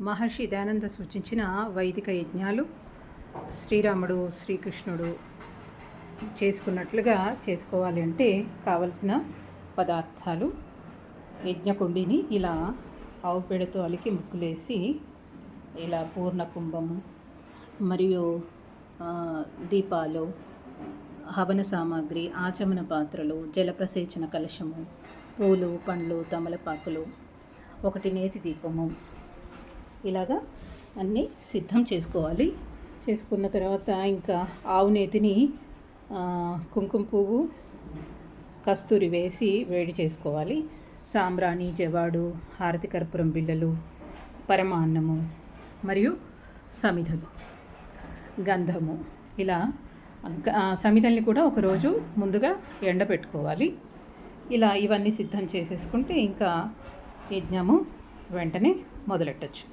మహర్షి దయానంద సూచించిన వైదిక యజ్ఞాలు శ్రీరాముడు శ్రీకృష్ణుడు చేసుకున్నట్లుగా చేసుకోవాలి అంటే కావలసిన పదార్థాలు యజ్ఞకుండిని ఇలా ఆవు పేడతో అలికి ముక్కులేసి ఇలా పూర్ణ కుంభము మరియు దీపాలు హవన సామాగ్రి ఆచమన పాత్రలు జలప్రసేచన కలశము పూలు పండ్లు తమలపాకులు ఒకటి నేతి దీపము ఇలాగా అన్నీ సిద్ధం చేసుకోవాలి. చేసుకున్న తర్వాత ఇంకా ఆవు నేతిని కుంకుమ పువ్వు కస్తూరి వేసి వేడి చేసుకోవాలి. సాంబ్రాణి జవాడు హారతి కర్పూరం బిళ్ళలు పరమాన్నము మరియు సమిధలు గంధము ఇలా సమిధల్ని కూడా ఒకరోజు ముందుగా ఎండబెట్టుకోవాలి. ఇలా ఇవన్నీ సిద్ధం చేసేసుకుంటే ఇంకా యజ్ఞము వెంటనే మొదలెట్టచ్చు.